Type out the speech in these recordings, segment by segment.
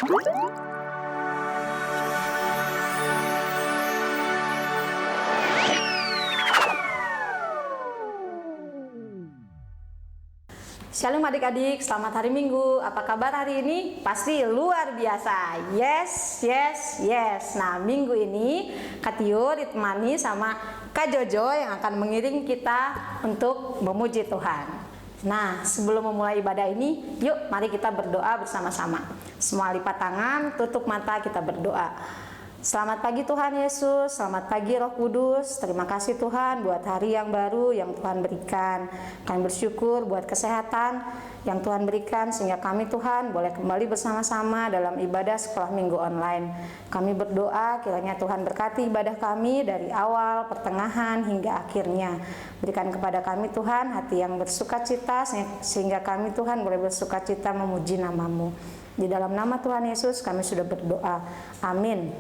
Shalom adik-adik, selamat hari Minggu. Apa kabar hari ini? Pasti luar biasa. Yes, yes, yes. Nah, minggu ini Kak Tio ditemani sama Kak Jojo yang akan mengiring kita untuk memuji Tuhan. Nah, sebelum memulai ibadah ini, yuk mari kita berdoa bersama-sama. Semua lipat tangan, tutup mata, kita berdoa. Selamat pagi Tuhan Yesus, selamat pagi Roh Kudus. Terima kasih Tuhan buat hari yang baru yang Tuhan berikan. Kami bersyukur buat kesehatan yang Tuhan berikan sehingga kami Tuhan boleh kembali bersama-sama dalam ibadah sekolah minggu online. Kami berdoa kiranya Tuhan berkati ibadah kami dari awal, pertengahan hingga akhirnya. Berikan kepada kami Tuhan hati yang bersukacita sehingga kami Tuhan boleh bersukacita memuji nama-Mu. Di dalam nama Tuhan Yesus kami sudah berdoa. Amin.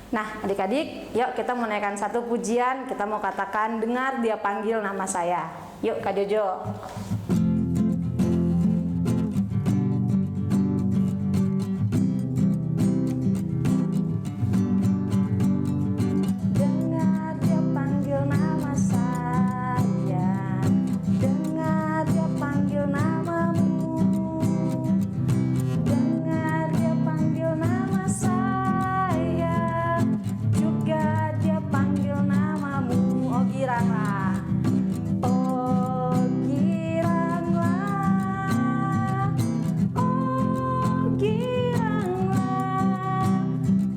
Nah adik-adik, yuk kita menaikkan satu pujian. Kita mau katakan, dengar dia panggil nama saya. Yuk Kak Jojo. Dengar dia panggil nama saya, dengar dia panggil namamu, dengar dia panggil nama saya, juga dia panggil namamu. Oh giranglah, oh giranglah, oh giranglah,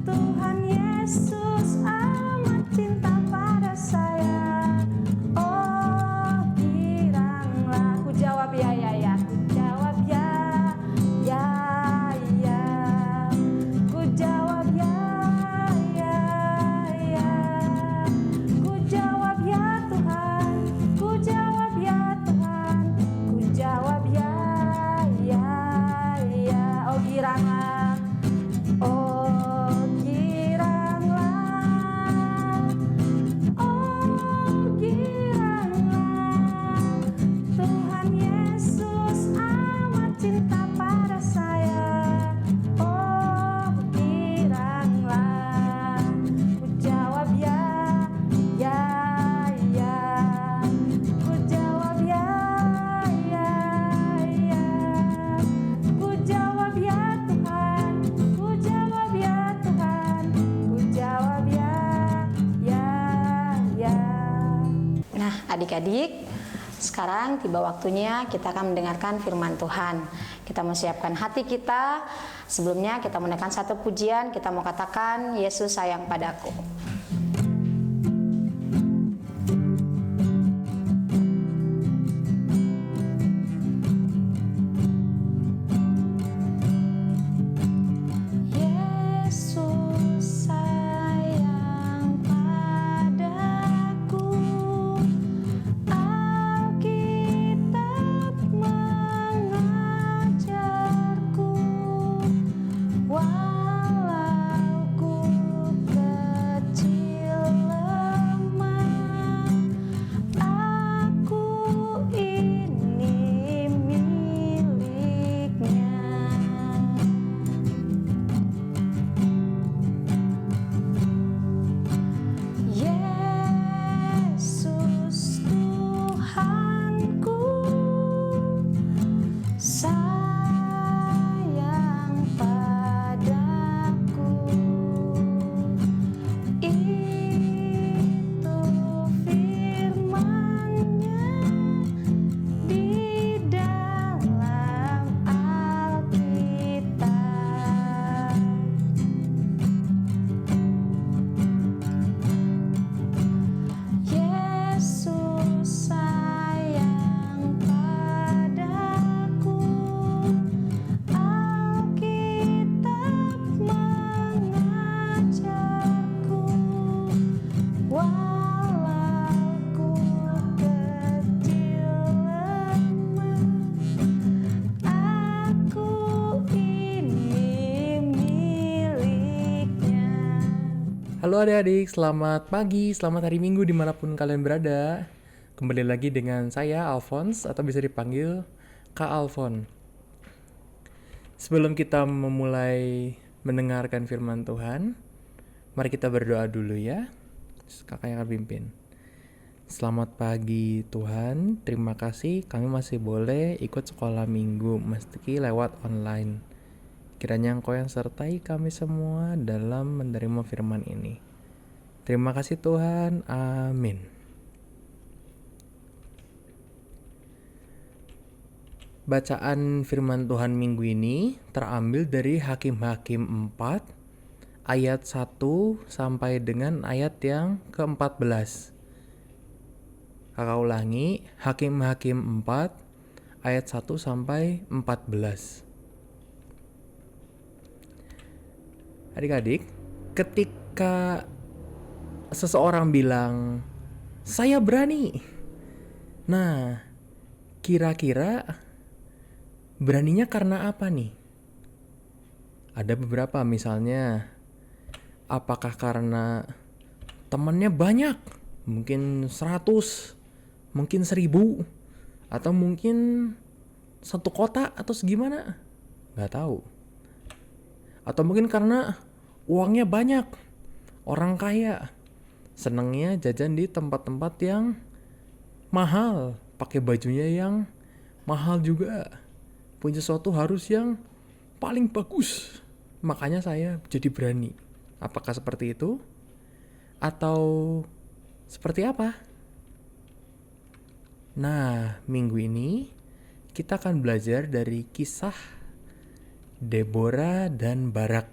Tuhan Yesus amat cinta pada saya. Oh giranglah, ku jawab ya ya ya, ku jawab ya ya ya, ku jawab ya ya ya, ku jawab ya Tuhan, ku jawab ya Tuhan, ku jawab ya ya ya. Oh giranglah, oh giranglah, oh giranglah, Tuhan Yesus amat cinta pada saya. Oh giranglah, ku jawab ya ya ya, ku jawab ya ya ya, ku jawab ya Tuhan, ku jawab ya Tuhan, ku jawab ya ya ya. Nah adik-adik, sekarang tiba waktunya kita akan mendengarkan firman Tuhan. Kita mau siapkan hati kita. Sebelumnya kita menaikkan satu pujian. Kita mau katakan, Yesus sayang padaku. Yesus sayang padaku, Alkitab mengajarku, walau ku kecil lemah, aku ini miliknya. Yesus Tuhanku sayang padaku, itu firman-Nya di dalam Alkitab. Yesus sayang padaku, Alkitab mengajarku, walau ku kecil lemah, aku ini miliknya. Halo adik-adik, selamat pagi, selamat hari Minggu dimanapun kalian berada. Kembali lagi dengan saya Alphonse, atau bisa dipanggil Kak Alfon. Sebelum kita memulai mendengarkan firman Tuhan, mari kita berdoa dulu ya. Kakak yang akan pimpin. Selamat pagi Tuhan, terima kasih kami masih boleh ikut sekolah minggu meski lewat online. Kiranya Engkau yang sertai kami semua dalam menerima firman ini. Terima kasih Tuhan, amin. Bacaan firman Tuhan minggu ini terambil dari Hakim-Hakim 4 ayat 1 sampai dengan ayat yang ke-14. Kakak ulangi, Hakim-Hakim 4 ayat 1 sampai 14. Adik-adik, ketika seseorang bilang, "Saya berani." Nah, kira-kira beraninya karena apa nih? Ada beberapa, misalnya apakah karena temannya banyak, mungkin 100, mungkin 1000, atau mungkin satu kota atau segimana? Gak tahu. Atau mungkin karena uangnya banyak, orang kaya, senengnya jajan di tempat-tempat yang mahal, pakai bajunya yang mahal juga, punya sesuatu harus yang paling bagus, makanya saya jadi berani. Apakah seperti itu? Atau seperti apa? Nah, minggu ini kita akan belajar dari kisah Deborah dan Barak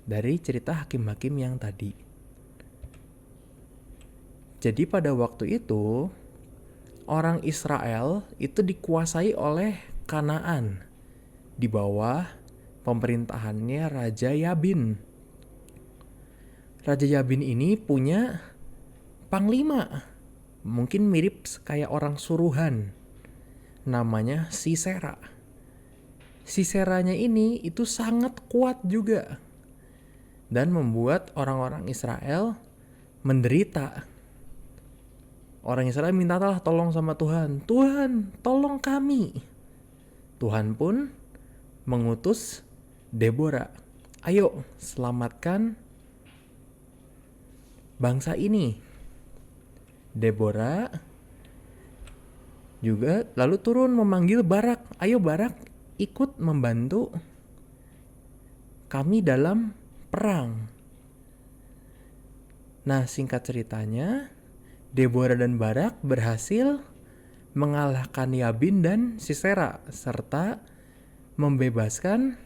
dari cerita Hakim-Hakim yang tadi. Jadi pada waktu itu orang Israel itu dikuasai oleh Kanaan di bawah pemerintahannya Raja Yabin. Raja Yabin ini punya panglima, mungkin mirip kayak orang suruhan, namanya Sisera. Siseranya ini itu sangat kuat juga dan membuat orang-orang Israel menderita. Orang Israel mintalah tolong sama Tuhan, "Tuhan, tolong kami." Tuhan pun mengutus Deborah, "Ayo, selamatkan bangsa ini." Deborah juga lalu turun memanggil Barak, "Ayo Barak, ikut membantu kami dalam perang." Nah, singkat ceritanya, Deborah dan Barak berhasil mengalahkan Yabin dan Sisera serta membebaskan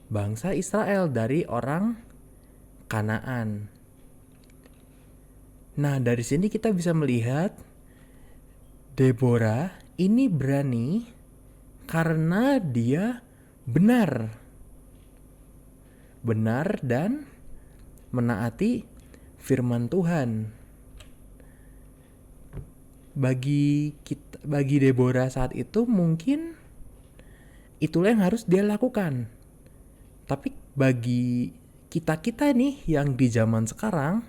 bangsa Israel dari orang Kanaan. Nah, dari sini kita bisa melihat Deborah ini berani karena dia benar dan menaati firman Tuhan. Bagi Deborah saat itu mungkin itulah yang harus dia lakukan. Tapi bagi kita nih yang di zaman sekarang,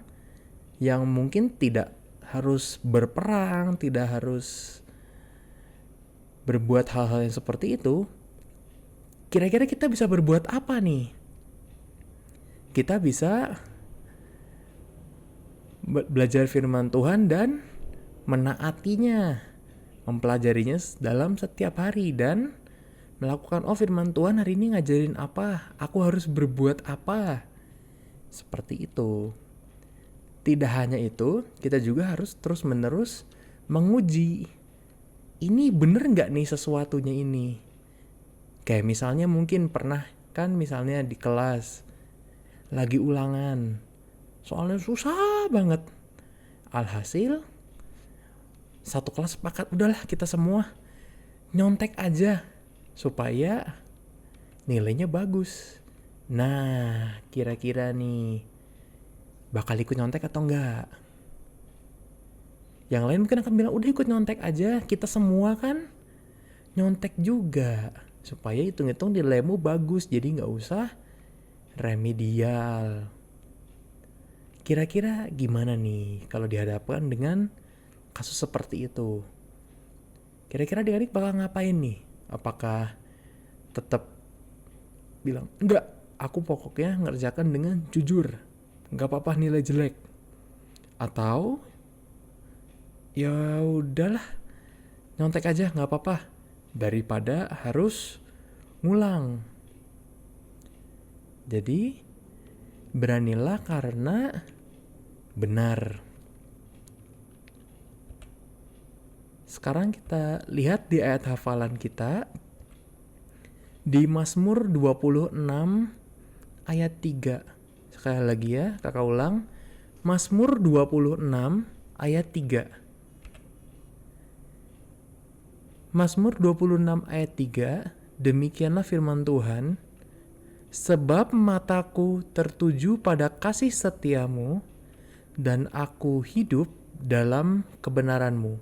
yang mungkin tidak harus berperang, tidak harus berbuat hal-hal yang seperti itu, kira-kira kita bisa berbuat apa nih? Kita bisa belajar firman Tuhan dan menaatinya, mempelajarinya dalam setiap hari dan melakukan, "Oh, firman Tuhan hari ini ngajarin apa, aku harus berbuat apa." Seperti itu. Tidak hanya itu, kita juga harus terus-menerus menguji, ini bener gak nih sesuatunya ini. Kayak misalnya mungkin pernah kan misalnya di kelas lagi ulangan, soalnya susah banget, alhasil satu kelas sepakat, udahlah kita semua nyontek aja supaya nilainya bagus. Nah, kira-kira nih bakal ikut nyontek atau enggak? Yang lain mungkin akan bilang, udah ikut nyontek aja, kita semua kan nyontek juga, supaya hitung-hitung nilaimu bagus, jadi gak usah remedial. Kira-kira gimana nih kalau dihadapkan dengan kasus seperti itu? Kira-kira adik-adik bakal ngapain nih? Apakah tetap bilang, enggak, aku pokoknya ngerjakan dengan jujur, nggak apa-apa nilai jelek. Atau ya udahlah, nyontek aja nggak apa-apa, daripada harus ngulang. Jadi beranilah karena benar. Sekarang kita lihat di ayat hafalan kita di Mazmur 26 ayat 3. Sekali lagi ya, kakak ulang. Mazmur 26 ayat 3. Mazmur 26 ayat 3, demikianlah firman Tuhan, sebab mataku tertuju pada kasih setiamu, dan aku hidup dalam kebenaranmu.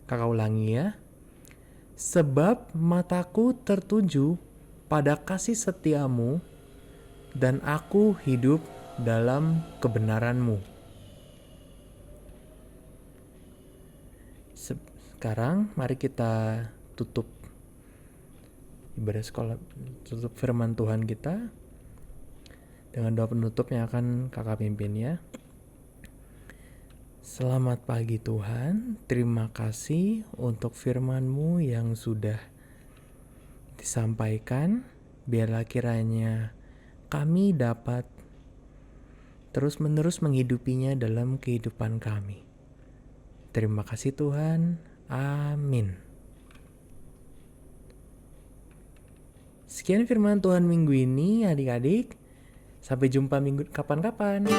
Kakak ulangi ya. Sebab mataku tertuju pada kasih setiamu, dan aku hidup dalam kebenaranmu. Sekarang mari kita tutup ibadah sekolah, tutup firman Tuhan kita dengan doa penutup yang akan kakak pimpin ya. Selamat pagi Tuhan, terima kasih untuk firman-Mu yang sudah disampaikan. Biarlah kiranya kami dapat terus-menerus menghidupinya dalam kehidupan kami. Terima kasih Tuhan, amin. Sekian firman Tuhan minggu ini adik-adik. Sampai jumpa minggu kapan-kapan.